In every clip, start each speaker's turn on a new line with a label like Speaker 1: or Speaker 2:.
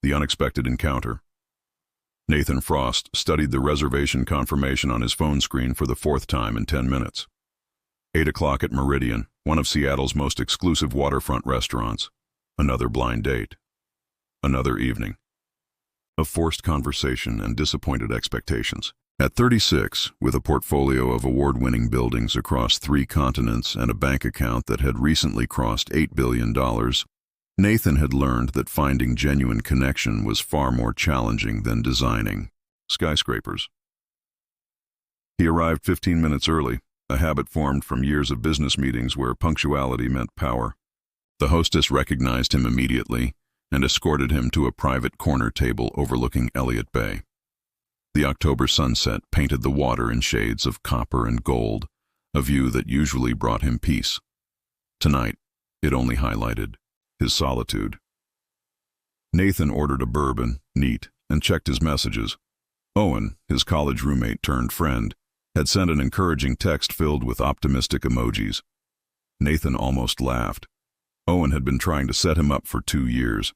Speaker 1: The unexpected encounter. Nathan Frost studied the reservation confirmation on his phone screen for the fourth time in 10 minutes. 8 o'clock at Meridian, one of Seattle's most exclusive waterfront restaurants. Another blind date. Another evening of forced conversation and disappointed expectations. At 36, with a portfolio of award-winning buildings across 3 continents and a bank account that had recently crossed $8 billion, Nathan had learned that finding genuine connection was far more challenging than designing skyscrapers. He arrived 15 minutes early, a habit formed from years of business meetings where punctuality meant power. The hostess recognized him immediately and escorted him to a private corner table overlooking Elliott Bay. The October sunset painted the water in shades of copper and gold, a view that usually brought him peace. Tonight, it only highlighted his solitude. Nathan ordered a bourbon, neat, and checked his messages. Owen, his college roommate turned friend, had sent an encouraging text filled with optimistic emojis. Nathan almost laughed. Owen had been trying to set him up for 2 years.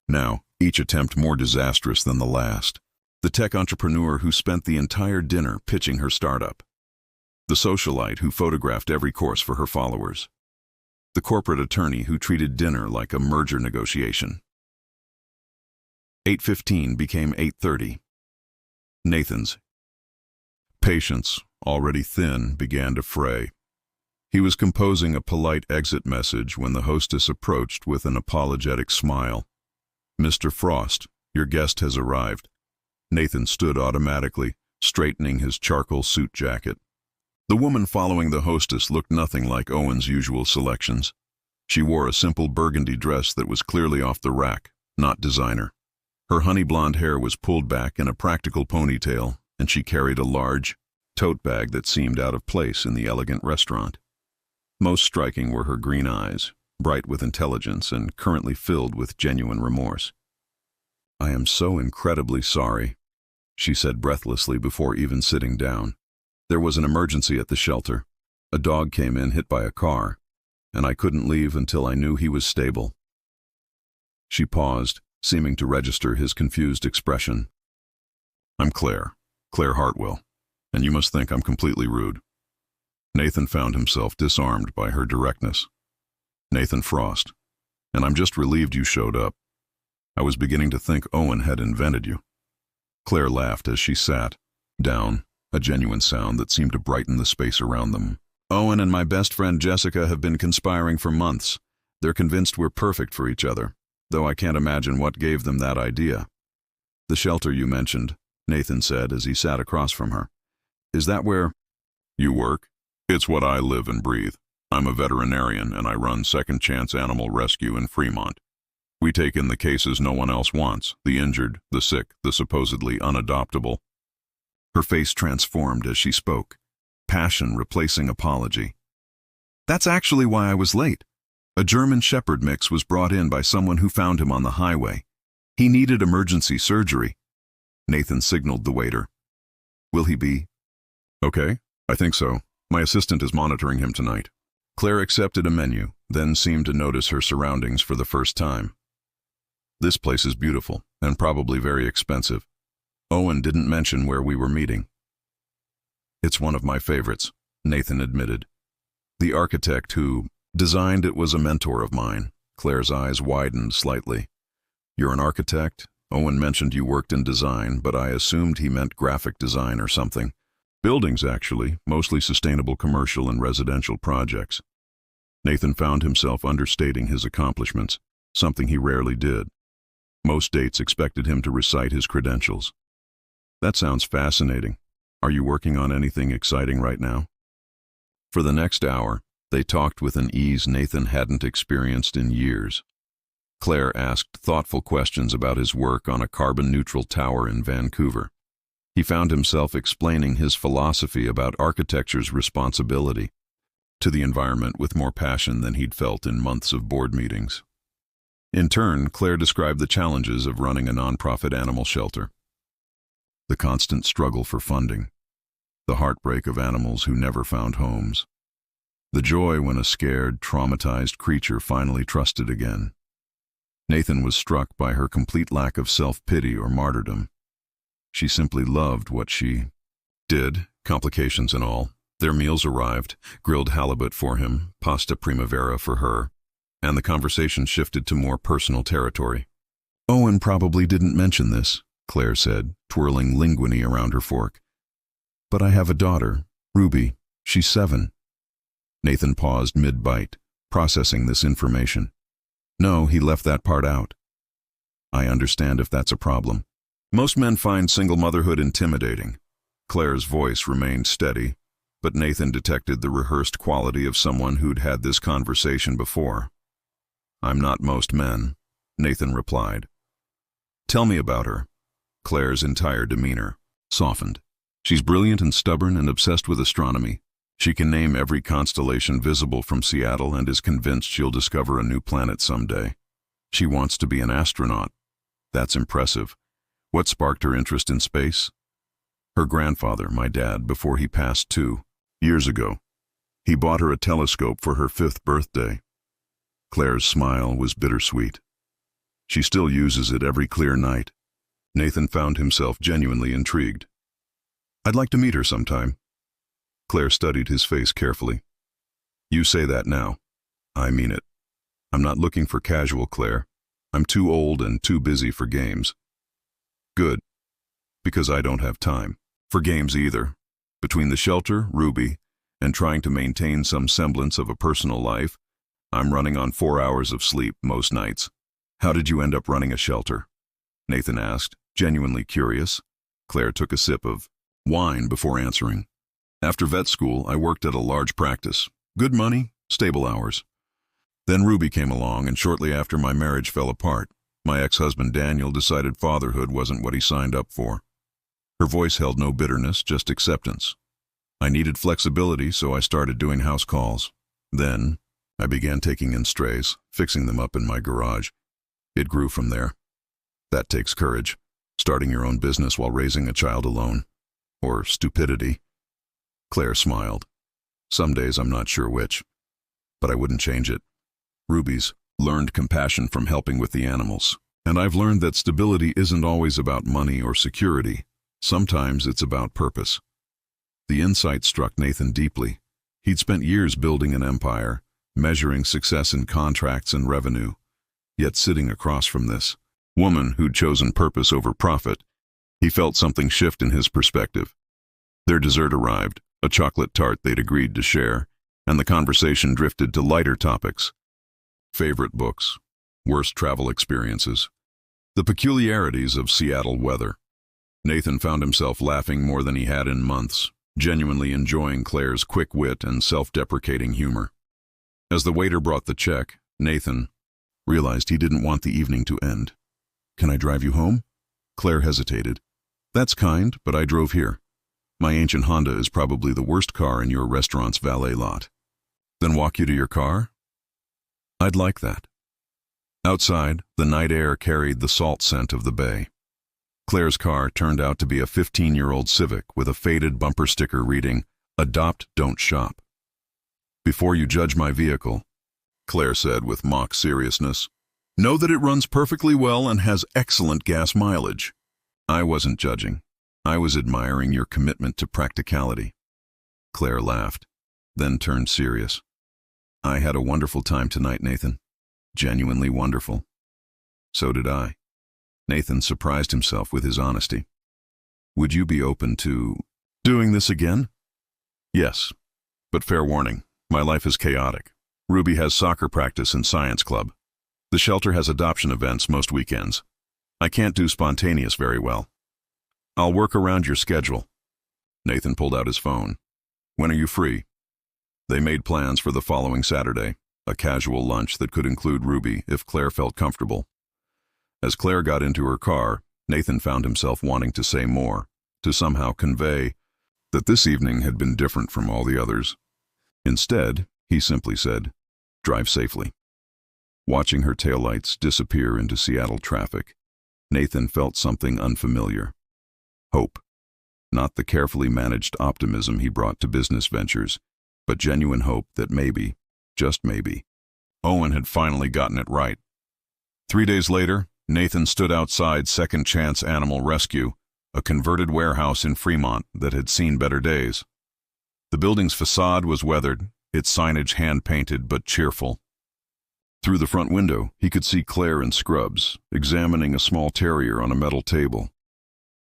Speaker 1: Now, each attempt more disastrous than the last. The tech entrepreneur who spent the entire dinner pitching her startup. The socialite who photographed every course for her followers. The corporate attorney who treated dinner like a merger negotiation. 8:15 became 8:30. Nathan's patience, already thin, began to fray. He was composing a polite exit message when the hostess approached with an apologetic smile. "Mr. Frost, your guest has arrived." Nathan stood automatically, straightening his charcoal suit jacket. The woman following the hostess looked nothing like Owen's usual selections. She wore a simple burgundy dress that was clearly off the rack, not designer. Her honey blonde hair was pulled back in a practical ponytail, and she carried a large tote bag that seemed out of place in the elegant restaurant. Most striking were her green eyes, bright with intelligence and currently filled with genuine remorse. "I am so incredibly sorry," she said breathlessly before even sitting down. "There was an emergency at the shelter. A dog came in hit by a car, and I couldn't leave until I knew he was stable." She paused, seeming to register his confused expression. "I'm Claire Hartwell, and you must think I'm completely rude." Nathan found himself disarmed by her directness. "Nathan Frost, and I'm just relieved you showed up. I was beginning to think Owen had invented you." Claire laughed as she sat down, a genuine sound that seemed to brighten the space around them. "Owen and my best friend Jessica have been conspiring for months. They're convinced we're perfect for each other, though I can't imagine what gave them that idea." "The shelter you mentioned," Nathan said as he sat across from her. "Is that where you work?" "It's what I live and breathe. I'm a veterinarian and I run Second Chance Animal Rescue in Fremont. We take in the cases no one else wants, the injured, the sick, the supposedly unadoptable." Her face transformed as she spoke, passion replacing apology. "That's actually why I was late. A German Shepherd mix was brought in by someone who found him on the highway. He needed emergency surgery." Nathan signaled the waiter. "Will he be okay?" "I think so. My assistant is monitoring him tonight." Claire accepted a menu, then seemed to notice her surroundings for the first time. "This place is beautiful, and probably very expensive. Owen didn't mention where we were meeting." "It's one of my favorites," Nathan admitted. "The architect who designed it was a mentor of mine." Claire's eyes widened slightly. "You're an architect? Owen mentioned you worked in design, but I assumed he meant graphic design or something." "Buildings, actually, mostly sustainable commercial and residential projects." Nathan found himself understating his accomplishments, something he rarely did. Most dates expected him to recite his credentials. "That sounds fascinating. Are you working on anything exciting right now?" For the next hour, they talked with an ease Nathan hadn't experienced in years. Claire asked thoughtful questions about his work on a carbon-neutral tower in Vancouver. He found himself explaining his philosophy about architecture's responsibility to the environment with more passion than he'd felt in months of board meetings. In turn, Claire described the challenges of running a nonprofit animal shelter. The constant struggle for funding, the heartbreak of animals who never found homes, the joy when a scared, traumatized creature finally trusted again. Nathan was struck by her complete lack of self-pity or martyrdom. She simply loved what she did, complications and all. Their meals arrived, grilled halibut for him, pasta primavera for her, and the conversation shifted to more personal territory. Owen probably didn't mention this, Claire said, twirling linguine around her fork. But I have a daughter, Ruby. She's 7. Nathan paused mid-bite, processing this information. No, he left that part out. I understand if that's a problem. Most men find single motherhood intimidating. Claire's voice remained steady, but Nathan detected the rehearsed quality of someone who'd had this conversation before. I'm not most men, Nathan replied. Tell me about her. Claire's entire demeanor softened. She's brilliant and stubborn and obsessed with astronomy. She can name every constellation visible from Seattle and is convinced she'll discover a new planet someday. She wants to be an astronaut. That's impressive. What sparked her interest in space? Her grandfather, my dad, before he passed 2 years ago. He bought her a telescope for her 5th birthday. Claire's smile was bittersweet. She still uses it every clear night. Nathan found himself genuinely intrigued. I'd like to meet her sometime. Claire studied his face carefully. You say that now. I mean it. I'm not looking for casual, Claire. I'm too old and too busy for games. Good. Because I don't have time for games either. Between the shelter, Ruby, and trying to maintain some semblance of a personal life, I'm running on 4 hours of sleep most nights. How did you end up running a shelter? Nathan asked, genuinely curious. Claire took a sip of wine before answering. After vet school, I worked at a large practice. Good money, stable hours. Then Ruby came along, and shortly after my marriage fell apart, my ex-husband Daniel decided fatherhood wasn't what he signed up for. Her voice held no bitterness, just acceptance. I needed flexibility, so I started doing house calls. Then, I began taking in strays, fixing them up in my garage. It grew from there. That takes courage, starting your own business while raising a child alone. Or stupidity. Claire smiled. Some days I'm not sure which, but I wouldn't change it. Ruby's learned compassion from helping with the animals, and I've learned that stability isn't always about money or security. Sometimes it's about purpose. The insight struck Nathan deeply. He'd spent years building an empire, measuring success in contracts and revenue, yet sitting across from this woman who'd chosen purpose over profit, he felt something shift in his perspective. Their dessert arrived, a chocolate tart they'd agreed to share, and the conversation drifted to lighter topics. Favorite books, worst travel experiences, the peculiarities of Seattle weather. Nathan found himself laughing more than he had in months, genuinely enjoying Claire's quick wit and self-deprecating humor. As the waiter brought the check, Nathan realized he didn't want the evening to end. Can I drive you home? Claire hesitated. That's kind, but I drove here. My ancient Honda is probably the worst car in your restaurant's valet lot. Then walk you to your car? I'd like that. Outside, the night air carried the salt scent of the bay. Claire's car turned out to be a 15-year-old Civic with a faded bumper sticker reading, "Adopt, don't shop." Before you judge my vehicle, Claire said with mock seriousness, know that it runs perfectly well and has excellent gas mileage. I wasn't judging. I was admiring your commitment to practicality. Claire laughed, then turned serious. I had a wonderful time tonight, Nathan. Genuinely wonderful. So did I. Nathan surprised himself with his honesty. Would you be open to doing this again? Yes, but fair warning, my life is chaotic. Ruby has soccer practice and science club. The shelter has adoption events most weekends. I can't do spontaneous very well. I'll work around your schedule. Nathan pulled out his phone. When are you free? They made plans for the following Saturday, a casual lunch that could include Ruby if Claire felt comfortable. As Claire got into her car, Nathan found himself wanting to say more, to somehow convey that this evening had been different from all the others. Instead, he simply said, drive safely. Watching her taillights disappear into Seattle traffic, Nathan felt something unfamiliar. Hope. Not the carefully managed optimism he brought to business ventures, but genuine hope that maybe, just maybe, Owen had finally gotten it right. 3 days later, Nathan stood outside Second Chance Animal Rescue, a converted warehouse in Fremont that had seen better days. The building's facade was weathered, its signage hand-painted but cheerful. Through the front window, he could see Claire in scrubs, examining a small terrier on a metal table.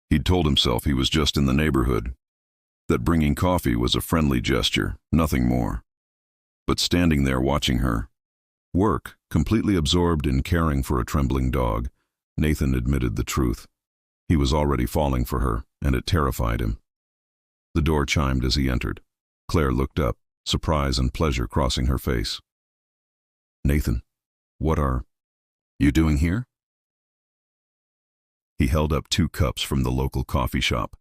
Speaker 1: He'd told himself he was just in the neighborhood, that bringing coffee was a friendly gesture, nothing more. But standing there watching her work, completely absorbed in caring for a trembling dog, Nathan admitted the truth. He was already falling for her, and it terrified him. The door chimed as he entered. Claire looked up, surprise and pleasure crossing her face. "Nathan, what are you doing here?" He held up 2 cups from the local coffee shop.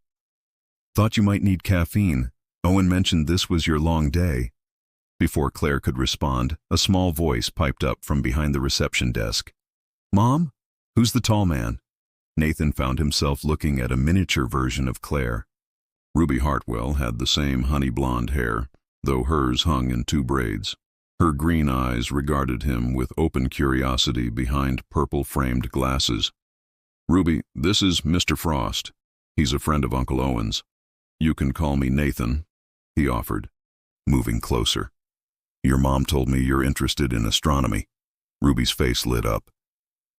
Speaker 1: "Thought you might need caffeine. Owen mentioned this was your long day." Before Claire could respond, a small voice piped up from behind the reception desk. "Mom? Who's the tall man?" Nathan found himself looking at a miniature version of Claire. Ruby Hartwell had the same honey blonde hair, though hers hung in 2 braids. Her green eyes regarded him with open curiosity behind purple-framed glasses. "Ruby, this is Mr. Frost. He's a friend of Uncle Owen's. You can call me Nathan," he offered, moving closer. "Your mom told me you're interested in astronomy." Ruby's face lit up.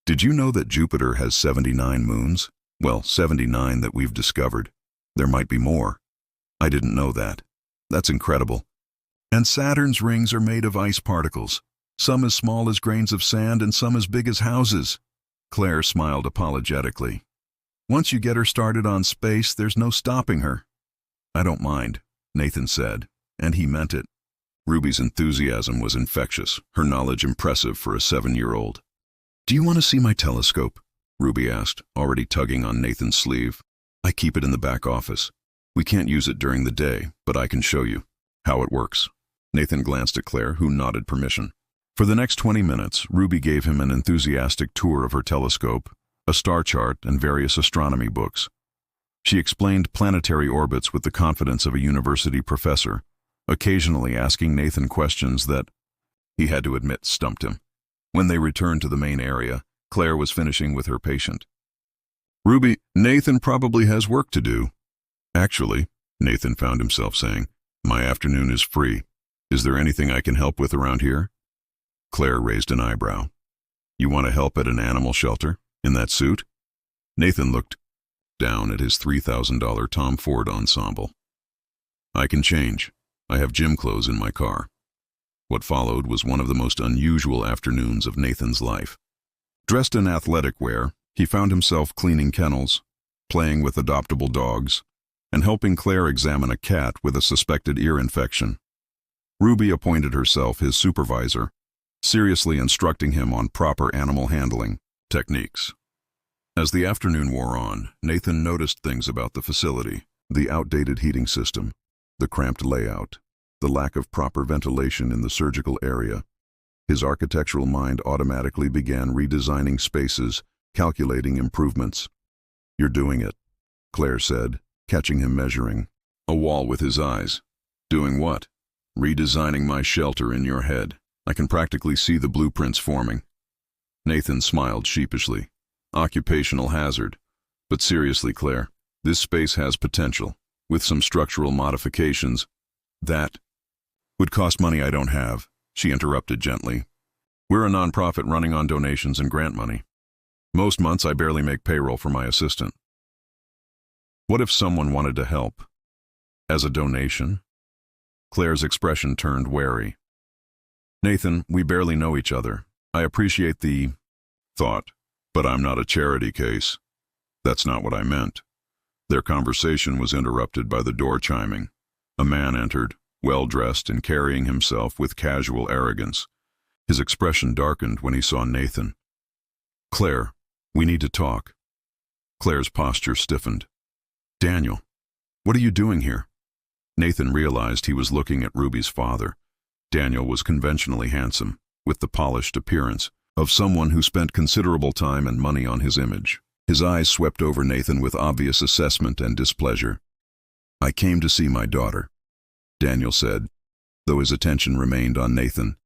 Speaker 1: "Did you know that Jupiter has 79 moons? Well, 79 that we've discovered. There might be more. I didn't know that. That's incredible. And Saturn's rings are made of ice particles, some as small as grains of sand and some as big as houses." Claire smiled apologetically. "Once you get her started on space, there's no stopping her." "I don't mind," Nathan said, and he meant it. Ruby's enthusiasm was infectious, her knowledge impressive for a 7-year-old. "Do you want to see my telescope?" Ruby asked, already tugging on Nathan's sleeve. "I keep it in the back office. We can't use it during the day, but I can show you how it works." Nathan glanced at Claire, who nodded permission. For the next 20 minutes, Ruby gave him an enthusiastic tour of her telescope, a star chart, and various astronomy books. She explained planetary orbits with the confidence of a university professor, occasionally asking Nathan questions that, he had to admit, stumped him. When they returned to the main area, Claire was finishing with her patient. "Ruby, Nathan probably has work to do." "Actually," Nathan found himself saying, "my afternoon is free. Is there anything I can help with around here?" Claire raised an eyebrow. "You want to help at an animal shelter? In that suit?" Nathan looked down at his $3,000 Tom Ford ensemble. "I can change. I have gym clothes in my car." What followed was one of the most unusual afternoons of Nathan's life. Dressed in athletic wear, he found himself cleaning kennels, playing with adoptable dogs, and helping Claire examine a cat with a suspected ear infection. Ruby appointed herself his supervisor, seriously instructing him on proper animal handling techniques. As the afternoon wore on, Nathan noticed things about the facility: the outdated heating system, the cramped layout, the lack of proper ventilation in the surgical area. His architectural mind automatically began redesigning spaces, calculating improvements. "You're doing it," Claire said, catching him measuring a wall with his eyes. "Doing what?" "Redesigning my shelter in your head. I can practically see the blueprints forming." Nathan smiled sheepishly. "Occupational hazard. But seriously, Claire, this space has potential. With some structural modifications, that would cost money I don't have," she interrupted gently. "We're a nonprofit running on donations and grant money. Most months I barely make payroll for my assistant. What if someone wanted to help? As a donation?" Claire's expression turned wary. "Nathan, we barely know each other. I appreciate the thought, but I'm not a charity case." "That's not what I meant." Their conversation was interrupted by the door chiming. A man entered, well-dressed and carrying himself with casual arrogance. His expression darkened when he saw Nathan. "Claire, we need to talk." Claire's posture stiffened. "Daniel, what are you doing here?" Nathan realized he was looking at Ruby's father. Daniel was conventionally handsome, with the polished appearance of someone who spent considerable time and money on his image. His eyes swept over Nathan with obvious assessment and displeasure. "I came to see my daughter," Daniel said, though his attention remained on Nathan.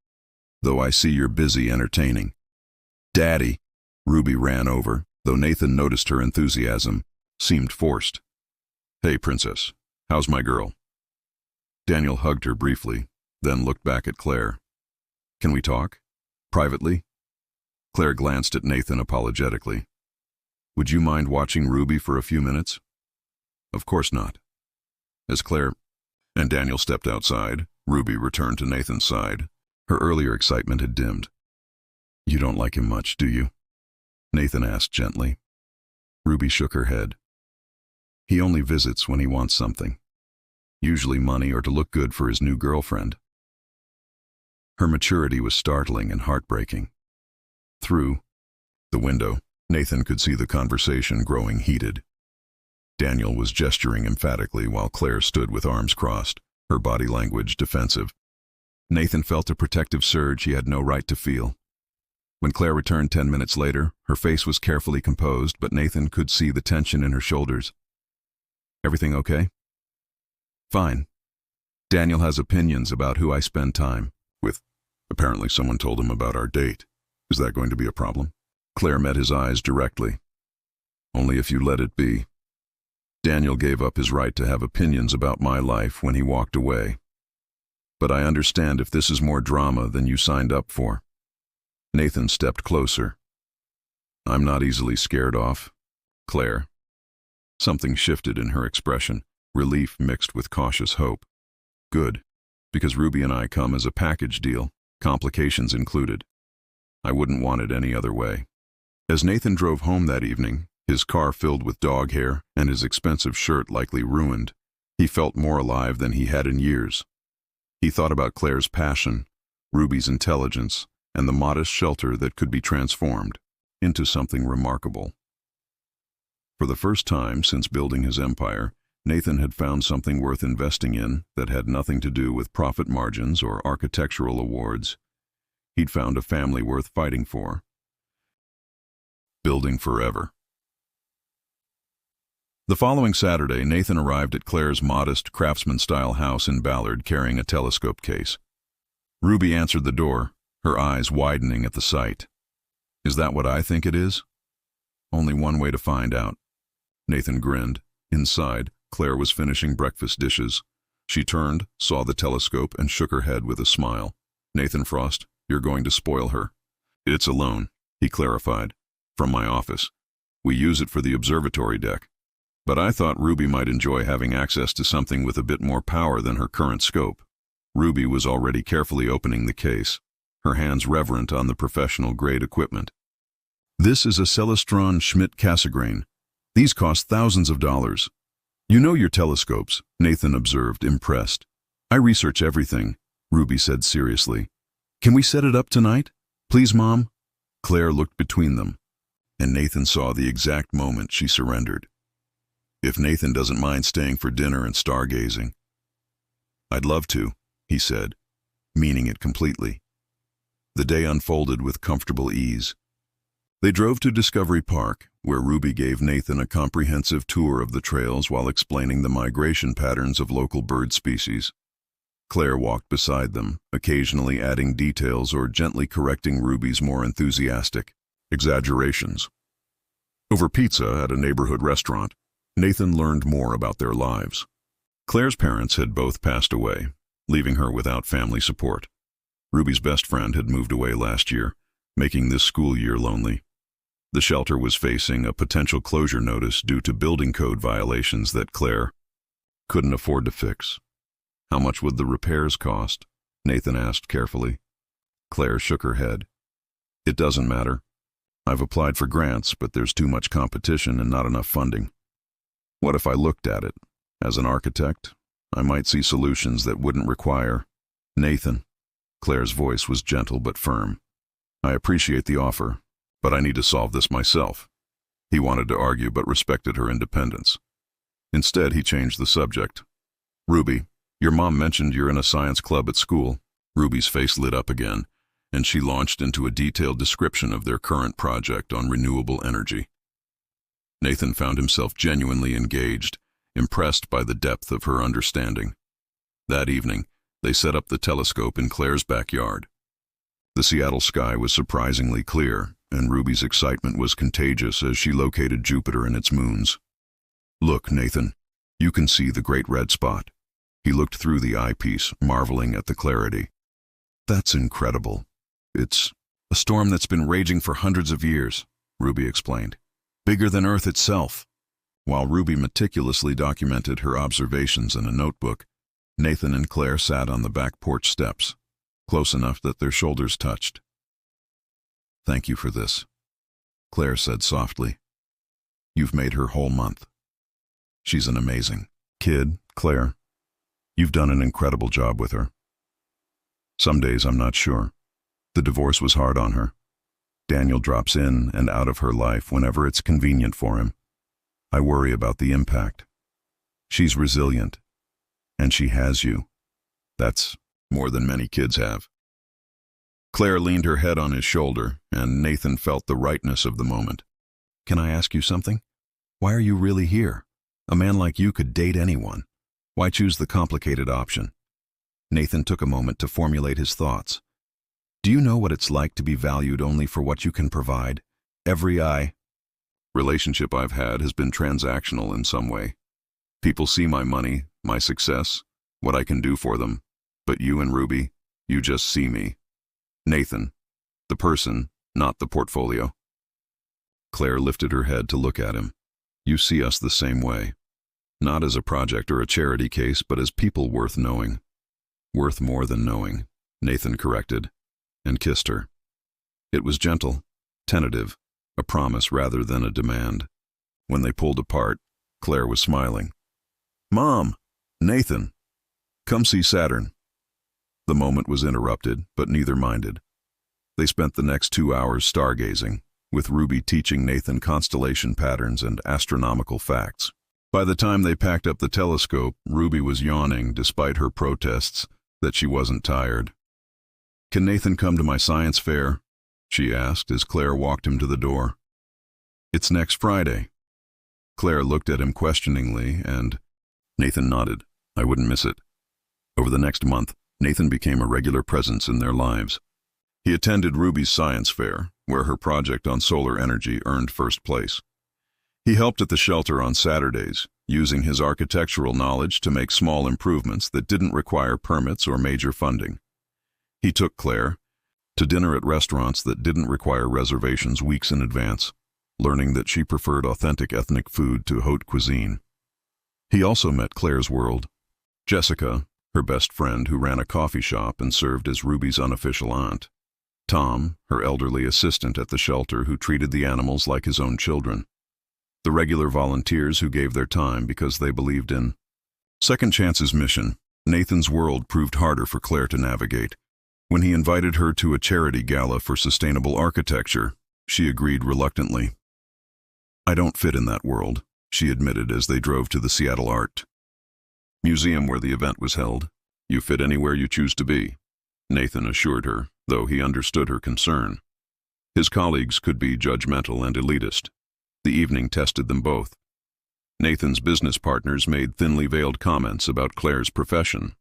Speaker 1: "Though I see you're busy entertaining." "Daddy," Ruby ran over, though Nathan noticed her enthusiasm seemed forced. "Hey, princess, how's my girl?" Daniel hugged her briefly, then looked back at Claire. "Can we talk? Privately?" Claire glanced at Nathan apologetically. "Would you mind watching Ruby for a few minutes?" "Of course not." As Claire and Daniel stepped outside, Ruby returned to Nathan's side. Her earlier excitement had dimmed. "You don't like him much, do you?" Nathan asked gently. Ruby shook her head. "He only visits when he wants something. Usually money or to look good for his new girlfriend." Her maturity was startling and heartbreaking. Through the window, Nathan could see the conversation growing heated. Daniel was gesturing emphatically while Claire stood with arms crossed, her body language defensive. Nathan felt a protective surge he had no right to feel. When Claire returned 10 minutes later, her face was carefully composed, but Nathan could see the tension in her shoulders. "Everything okay?" "Fine. Daniel has opinions about who I spend time with. Apparently someone told him about our date. Is that going to be a problem?" Claire met his eyes directly. "Only if you let it be. Daniel gave up his right to have opinions about my life when he walked away. But I understand if this is more drama than you signed up for." Nathan stepped closer. "I'm not easily scared off, Claire." Something shifted in her expression, relief mixed with cautious hope. "Good, because Ruby and I come as a package deal, complications included. I wouldn't want it any other way." As Nathan drove home that evening, his car filled with dog hair and his expensive shirt likely ruined, he felt more alive than he had in years. He thought about Claire's passion, Ruby's intelligence, and the modest shelter that could be transformed into something remarkable. For the first time since building his empire, Nathan had found something worth investing in that had nothing to do with profit margins or architectural awards. He'd found a family worth fighting for. Building forever. The following Saturday, Nathan arrived at Claire's modest, craftsman-style house in Ballard carrying a telescope case. Ruby answered the door, her eyes widening at the sight. "Is that what I think it is?" "Only one way to find out." Nathan grinned. Inside, Claire was finishing breakfast dishes. She turned, saw the telescope, and shook her head with a smile. "Nathan Frost, you're going to spoil her." "It's a loan," he clarified. "From my office. We use it for the observatory deck. But I thought Ruby might enjoy having access to something with a bit more power than her current scope." Ruby was already carefully opening the case, her hands reverent on the professional-grade equipment. "This is a Celestron Schmidt Cassegrain. These cost thousands of dollars." "You know your telescopes," Nathan observed, impressed. "I research everything," Ruby said seriously. "Can we set it up tonight? Please, Mom?" Claire looked between them, and Nathan saw the exact moment she surrendered. "If Nathan doesn't mind staying for dinner and stargazing." "I'd love to," he said, meaning it completely. The day unfolded with comfortable ease. They drove to Discovery Park, where Ruby gave Nathan a comprehensive tour of the trails while explaining the migration patterns of local bird species. Claire walked beside them, occasionally adding details or gently correcting Ruby's more enthusiastic exaggerations. Over pizza at a neighborhood restaurant, Nathan learned more about their lives. Claire's parents had both passed away, leaving her without family support. Ruby's best friend had moved away last year, making this school year lonely. The shelter was facing a potential closure notice due to building code violations that Claire couldn't afford to fix. "How much would the repairs cost?" Nathan asked carefully. Claire shook her head. "It doesn't matter. I've applied for grants, but there's too much competition and not enough funding. What if I looked at it? As an architect, I might see solutions that wouldn't require—" "Nathan," Claire's voice was gentle but firm, "I appreciate the offer, but I need to solve this myself." He wanted to argue but respected her independence. Instead, he changed the subject. "Ruby, your mom mentioned you're in a science club at school." Ruby's face lit up again, and she launched into a detailed description of their current project on renewable energy. Nathan found himself genuinely engaged, impressed by the depth of her understanding. That evening, they set up the telescope in Claire's backyard. The Seattle sky was surprisingly clear, and Ruby's excitement was contagious as she located Jupiter and its moons. "Look, Nathan, you can see the great red spot." He looked through the eyepiece, marveling at the clarity. "That's incredible. It's a storm that's been raging for hundreds of years," Ruby explained. "Bigger than Earth itself." While Ruby meticulously documented her observations in a notebook, Nathan and Claire sat on the back porch steps, close enough that their shoulders touched. "Thank you for this," Claire said softly. "You've made her whole month. She's an amazing kid, Claire. You've done an incredible job with her. Some days I'm not sure. The divorce was hard on her. Daniel drops in and out of her life whenever it's convenient for him. I worry about the impact. She's resilient, and she has you. That's more than many kids have." Claire leaned her head on his shoulder, and Nathan felt the rightness of the moment. "Can I ask you something? Why are you really here? A man like you could date anyone. Why choose the complicated option?" Nathan took a moment to formulate his thoughts. "Do you know what it's like to be valued only for what you can provide? Every relationship I've had has been transactional in some way. People see my money, my success, what I can do for them. But you and Ruby, you just see me. Nathan, the person, not the portfolio." Claire lifted her head to look at him. "You see us the same way. Not as a project or a charity case, but as people worth knowing." "Worth more than knowing," Nathan corrected, and kissed her. It was gentle, tentative, a promise rather than a demand. When they pulled apart, Claire was smiling. "Mom! Nathan! Come see Saturn." The moment was interrupted, but neither minded. They spent the next 2 hours stargazing, with Ruby teaching Nathan constellation patterns and astronomical facts. By the time they packed up the telescope, Ruby was yawning despite her protests that she wasn't tired. "Can Nathan come to my science fair?" she asked as Claire walked him to the door. "It's next Friday." Claire looked at him questioningly, and Nathan nodded. "I wouldn't miss it." Over the next month, Nathan became a regular presence in their lives. He attended Ruby's science fair, where her project on solar energy earned first place. He helped at the shelter on Saturdays, using his architectural knowledge to make small improvements that didn't require permits or major funding. He took Claire to dinner at restaurants that didn't require reservations weeks in advance, learning that she preferred authentic ethnic food to haute cuisine. He also met Claire's world. Jessica, her best friend who ran a coffee shop and served as Ruby's unofficial aunt. Tom, her elderly assistant at the shelter who treated the animals like his own children. The regular volunteers who gave their time because they believed in Second Chance's mission. Nathan's world proved harder for Claire to navigate. When he invited her to a charity gala for sustainable architecture, she agreed reluctantly. "I don't fit in that world," she admitted as they drove to the Seattle Art Museum where the event was held. "You fit anywhere you choose to be," Nathan assured her, though he understood her concern. His colleagues could be judgmental and elitist. The evening tested them both. Nathan's business partners made thinly veiled comments about Claire's profession.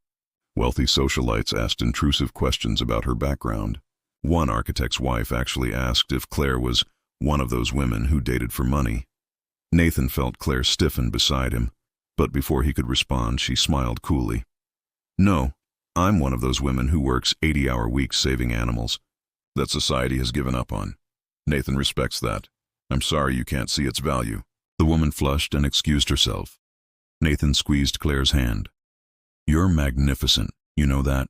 Speaker 1: Wealthy socialites asked intrusive questions about her background. One architect's wife actually asked if Claire was one of those women who dated for money. Nathan felt Claire stiffen beside him, but before he could respond, she smiled coolly. "No, I'm one of those women who works 80-hour weeks saving animals that society has given up on. Nathan respects that. I'm sorry you can't see its value." The woman flushed and excused herself. Nathan squeezed Claire's hand. "You're magnificent, you know that?"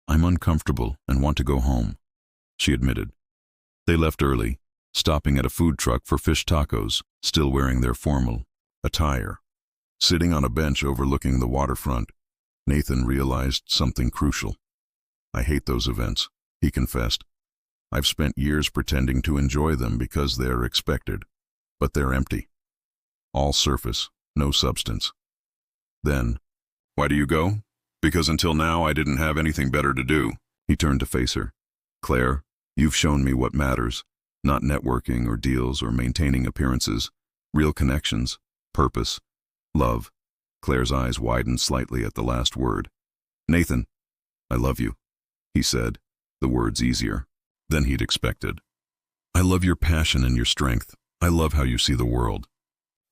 Speaker 1: "I'm uncomfortable and want to go home," she admitted. They left early, stopping at a food truck for fish tacos, still wearing their formal attire. Sitting on a bench overlooking the waterfront, Nathan realized something crucial. "I hate those events," he confessed. "I've spent years pretending to enjoy them because they're expected, but they're empty. All surface, no substance." Then, "Why do you go?" "Because until now I didn't have anything better to do." He turned to face her. "Claire, you've shown me what matters, not networking or deals or maintaining appearances, real connections, purpose, love." Claire's eyes widened slightly at the last word. "Nathan, I love you," he said, the words easier than he'd expected. I love your passion and your strength. I love how you see the world.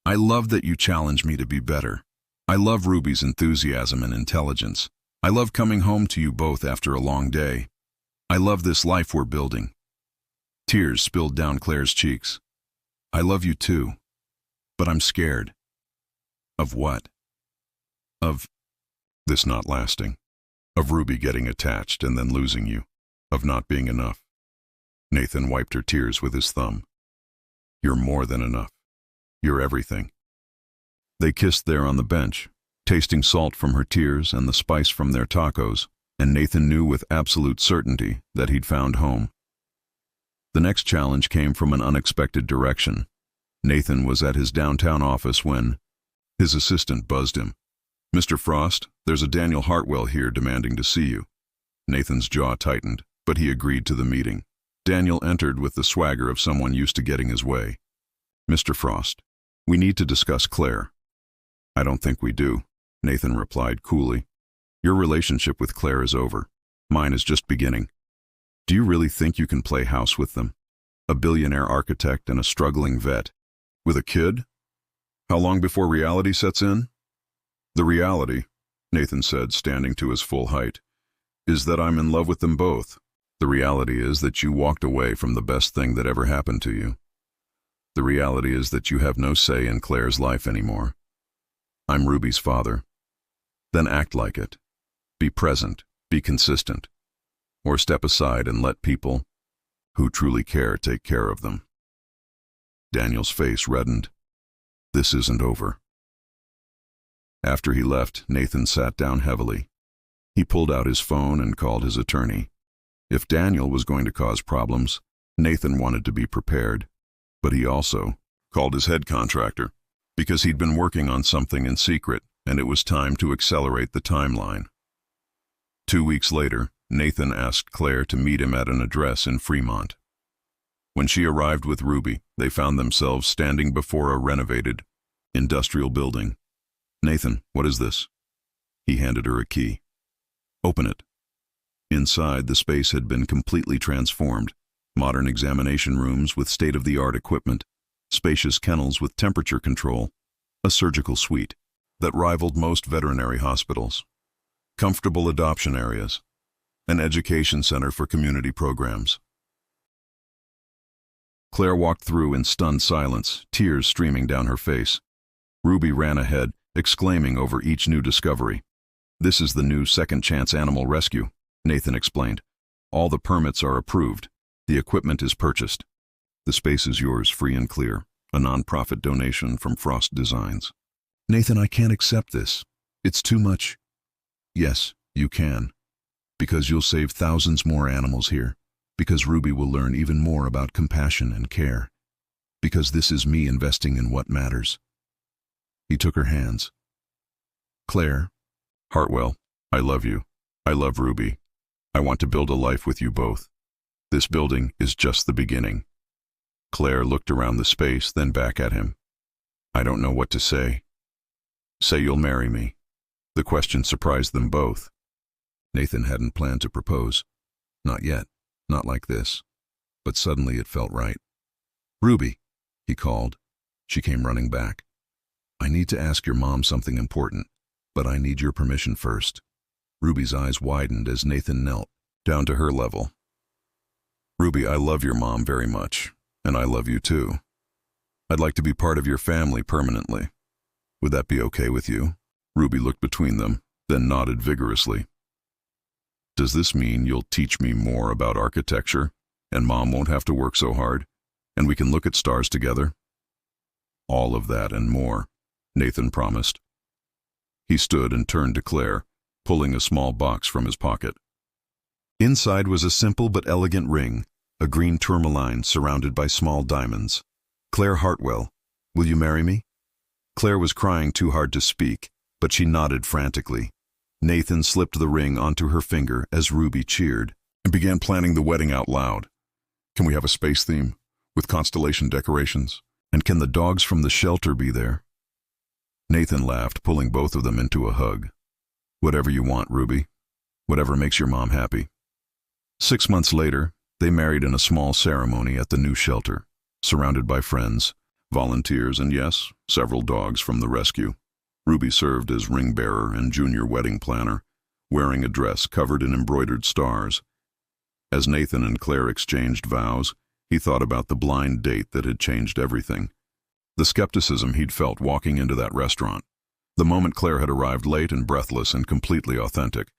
Speaker 1: I love that you challenge me to be better. I love Ruby's enthusiasm and intelligence. I love coming home to you both after a long day. I love this life we're building. Tears spilled down Claire's cheeks. I love you too, but I'm scared. Of what? Of this not lasting. Of Ruby getting attached and then losing you. Of not being enough. Nathan wiped her tears with his thumb. You're more than enough. You're everything. They kissed there on the bench, tasting salt from her tears and the spice from their tacos, and Nathan knew with absolute certainty that he'd found home. The next challenge came from an unexpected direction. Nathan was at his downtown office when his assistant buzzed him. Mr. Frost, there's a Daniel Hartwell here demanding to see you. Nathan's jaw tightened, but he agreed to the meeting. Daniel entered with the swagger of someone used to getting his way. Mr. Frost, we need to discuss Claire. I don't think we do, Nathan replied coolly. Your relationship with Claire is over. Mine is just beginning. Do you really think you can play house with them? A billionaire architect and a struggling vet. With a kid? How long before reality sets in? The reality, Nathan said, standing to his full height, is that I'm in love with them both. The reality is that you walked away from the best thing that ever happened to you. The reality is that you have no say in Claire's life anymore. I'm Ruby's father. Then act like it. Be present, be consistent. Or step aside and let people who truly care take care of them. Daniel's face reddened. This isn't over. After he left, Nathan sat down heavily. He pulled out his phone and called his attorney. If Daniel was going to cause problems, Nathan wanted to be prepared. But he also called his head contractor, because he'd been working on something in secret, and it was time to accelerate the timeline. 2 weeks later, Nathan asked Claire to meet him at an address in Fremont. When she arrived with Ruby, they found themselves standing before a renovated, industrial building. Nathan, what is this? He handed her a key. Open it. Inside, the space had been completely transformed. Modern examination rooms with state-of-the-art equipment, spacious kennels with temperature control, a surgical suite that rivaled most veterinary hospitals, comfortable adoption areas, an education center for community programs. Claire walked through in stunned silence, tears streaming down her face. Ruby ran ahead, exclaiming over each new discovery. This is the new Second Chance Animal Rescue, Nathan explained. All the permits are approved. The equipment is purchased. The space is yours, free and clear. A non-profit donation from Frost Designs. Nathan, I can't accept this. It's too much. Yes, you can. Because you'll save thousands more animals here. Because Ruby will learn even more about compassion and care. Because this is me investing in what matters. He took her hands. Claire. Hartwell, I love you. I love Ruby. I want to build a life with you both. This building is just the beginning. Claire looked around the space, then back at him. I don't know what to say. Say you'll marry me. The question surprised them both. Nathan hadn't planned to propose. Not yet. Not like this. But suddenly it felt right. Ruby, he called. She came running back. I need to ask your mom something important, but I need your permission first. Ruby's eyes widened as Nathan knelt down to her level. Ruby, I love your mom very much, and I love you too. I'd like to be part of your family permanently. Would that be okay with you? Ruby looked between them, then nodded vigorously. Does this mean you'll teach me more about architecture, and Mom won't have to work so hard, and we can look at stars together? All of that and more, Nathan promised. He stood and turned to Claire, pulling a small box from his pocket. Inside was a simple but elegant ring, a green tourmaline surrounded by small diamonds. Claire Hartwell, will you marry me? Claire was crying too hard to speak, but she nodded frantically. Nathan slipped the ring onto her finger as Ruby cheered and began planning the wedding out loud. Can we have a space theme with constellation decorations? And can the dogs from the shelter be there? Nathan laughed, pulling both of them into a hug. Whatever you want, Ruby. Whatever makes your mom happy. 6 months later, They married in a small ceremony at the new shelter, surrounded by friends, volunteers, and yes, several dogs from the rescue. Ruby served as ring bearer and junior wedding planner, wearing a dress covered in embroidered stars. As Nathan and Claire exchanged vows, he thought about the blind date that had changed everything. The skepticism he'd felt walking into that restaurant. The moment Claire had arrived late and breathless and completely authentic.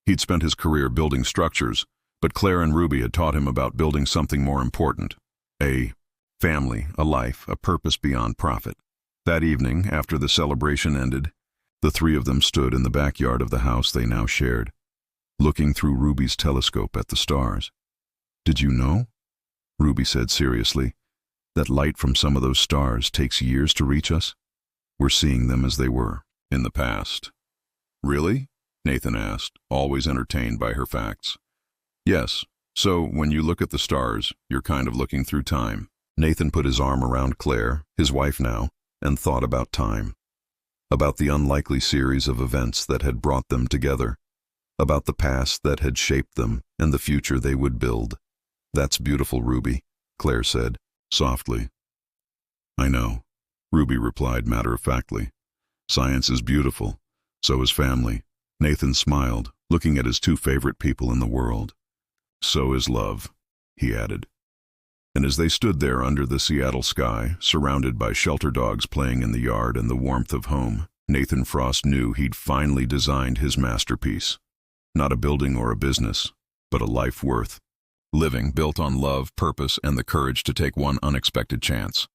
Speaker 1: He'd spent his career building structures, but Claire and Ruby had taught him about building something more important. A family, a life, a purpose beyond profit. That evening, after the celebration ended, the three of them stood in the backyard of the house they now shared, looking through Ruby's telescope at the stars. "Did you know," Ruby said seriously, "that light from some of those stars takes years to reach us? We're seeing them as they were, in the past." "Really?" Nathan asked, always entertained by her facts. "Yes, so when you look at the stars, you're kind of looking through time." Nathan put his arm around Claire, his wife now, and thought about time. About the unlikely series of events that had brought them together. About the past that had shaped them and the future they would build. "That's beautiful, Ruby," Claire said, softly. "I know," Ruby replied matter-of-factly. "Science is beautiful, so is family." Nathan smiled, looking at his two favorite people in the world. "So is love," he added. And as they stood there under the Seattle sky, surrounded by shelter dogs playing in the yard and the warmth of home, Nathan Frost knew he'd finally designed his masterpiece. Not a building or a business, but a life worth living, built on love, purpose, and the courage to take one unexpected chance.